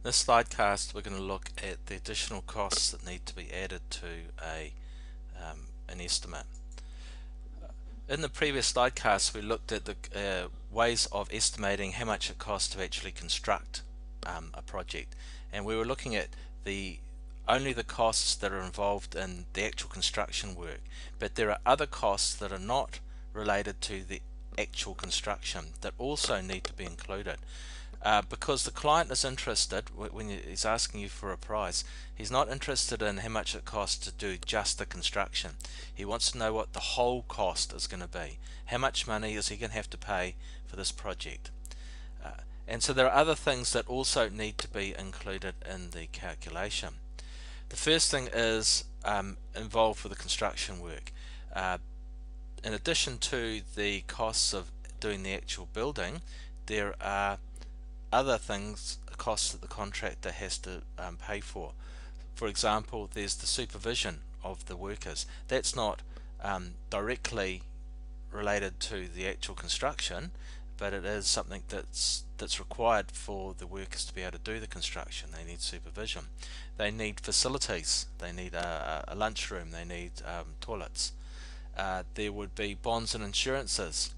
This slidecast we're going to look at the additional costs that need to be added to an estimate. In the previous slidecast we looked at the ways of estimating how much it costs to actually construct a project, and we were looking at only the costs that are involved in the actual construction work, but there are other costs that are not related to the actual construction that also need to be included. Because the client is interested, when he's asking you for a price, he's not interested in how much it costs to do just the construction. He wants to know what the whole cost is going to be. How much money is he going to have to pay for this project? And so there are other things that also need to be included in the calculation. The first thing is involved with the construction work. In addition to the costs of doing the actual building, there are other things, costs that the contractor has to pay for. For example, there's the supervision of the workers. That's not directly related to the actual construction, but it is something that's required for the workers to be able to do the construction. They need supervision. They need facilities. They need a lunchroom. They need toilets. There would be bonds and insurances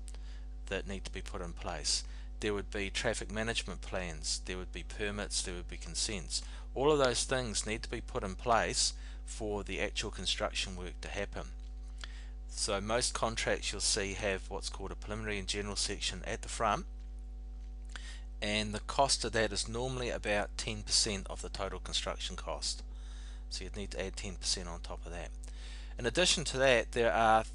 that need to be put in place. There would be traffic management plans, there would be permits, there would be consents. All of those things need to be put in place for the actual construction work to happen. So most contracts you'll see have what's called a preliminary and general section at the front, and the cost of that is normally about 10% of the total construction cost. So you'd need to add 10% on top of that. In addition to that,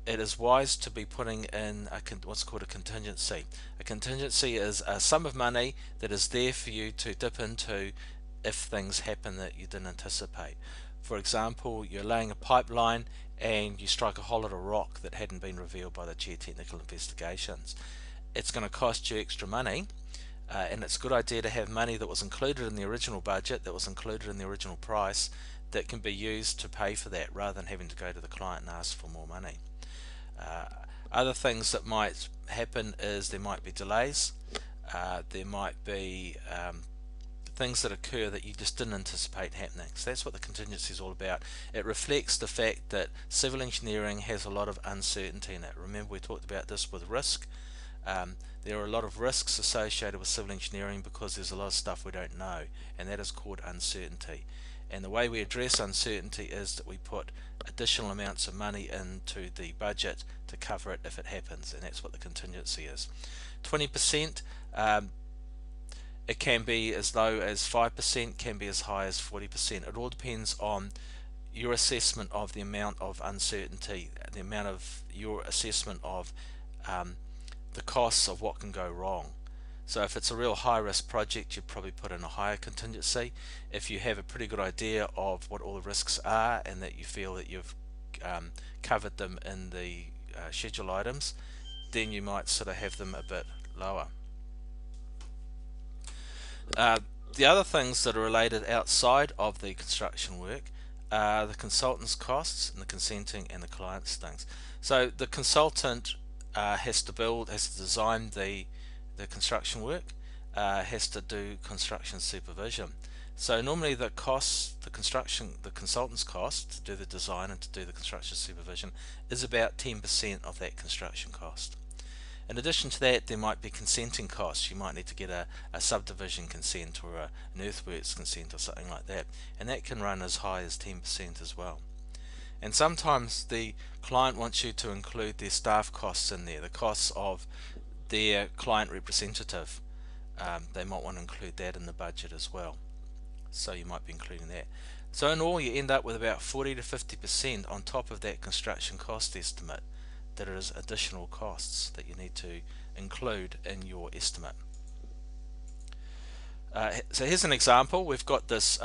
it is wise to be putting in what's called a contingency. A contingency is a sum of money that is there for you to dip into if things happen that you didn't anticipate. For example, you're laying a pipeline and you strike a hole at a rock that hadn't been revealed by the geotechnical investigations. It's going to cost you extra money, and it's a good idea to have money that was included in the original budget, that was included in the original price, that can be used to pay for that rather than having to go to the client and ask for more money. Other things that might happen is there might be delays, there might be things that occur that you just didn't anticipate happening. So that's what the contingency is all about. It reflects the fact that civil engineering has a lot of uncertainty in it. Remember, we talked about this with risk. There are a lot of risks associated with civil engineering because there's a lot of stuff we don't know, and that is called uncertainty. And the way we address uncertainty is that we put additional amounts of money into the budget to cover it if it happens, and that's what the contingency is. 20%, it can be as low as 5%, can be as high as 40%. It all depends on your assessment of the amount of uncertainty, the amount of your assessment of the costs of what can go wrong. So if it's a real high risk project, you'd probably put in a higher contingency. If you have a pretty good idea of what all the risks are and that you feel that you've covered them in the schedule items, then you might sort of have them a bit lower. The other things that are related outside of the construction work are the consultant's costs and the consenting and the client's things. So the consultant has to design the construction work, has to do construction supervision. So normally the consultant's cost to do the design and to do the construction supervision is about 10% of that construction cost. In addition to that, there might be consenting costs. You might need to get a subdivision consent or an earthworks consent or something like that, and that can run as high as 10% as well. And sometimes the client wants you to include their staff costs in there, the costs of their client representative. They might want to include that in the budget as well, so you might be including that. So in all, you end up with about 40 to 50% on top of that construction cost estimate that is additional costs that you need to include in your estimate. So here's an example. We've got this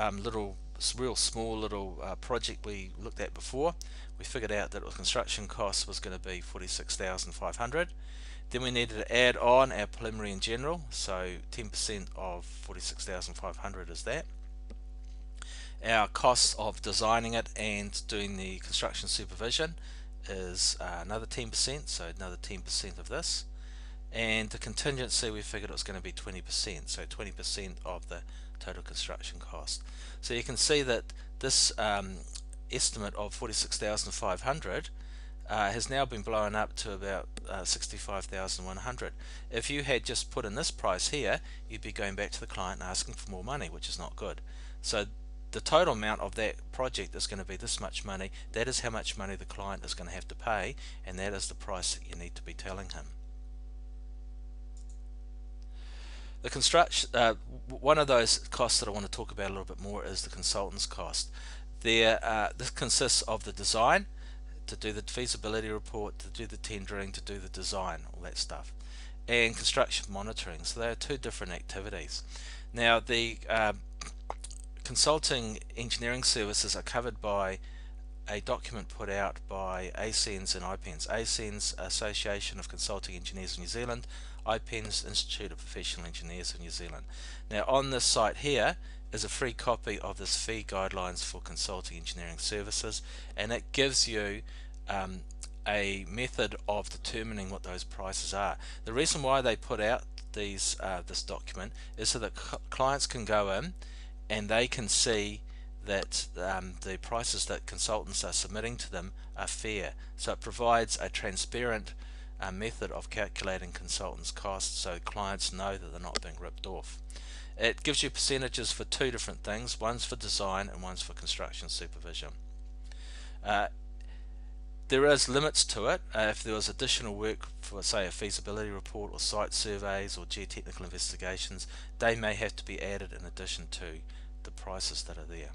real small little project we looked at before. We figured out that the construction cost was going to be 46,500. Then we needed to add on our preliminary and general, so 10% of 46,500 is that. Our costs of designing it and doing the construction supervision is another 10%, so another 10% of this. and the contingency we figured it was going to be 20%, so 20% of the total construction cost. So you can see that this estimate of 46,500 has now been blown up to about 65,100. If you had just put in this price here, you'd be going back to the client and asking for more money, which is not good. So the total amount of that project is going to be this much money. That is how much money the client is going to have to pay, and that is the price that you need to be telling him. The construction, one of those costs that I want to talk about a little bit more is the consultant's cost. This consists of the design, to do the feasibility report, to do the tendering, to do the design, all that stuff, and construction monitoring. So they are two different activities. Now the consulting engineering services are covered by a document put out by ACENS and IPENS. ACENS, Association of Consulting Engineers in New Zealand, IPENS, Institute of Professional Engineers in New Zealand. Now on this site here is a free copy of this fee guidelines for consulting engineering services, and it gives you a method of determining what those prices are. The reason why they put out this document is so that clients can go in and they can see that the prices that consultants are submitting to them are fair. So it provides a transparent method of calculating consultants' costs, so clients know that they're not being ripped off. It gives you percentages for two different things. One's for design and one's for construction supervision. There is limits to it. If there was additional work for, say, a feasibility report or site surveys or geotechnical investigations, they may have to be added in addition to the prices that are there.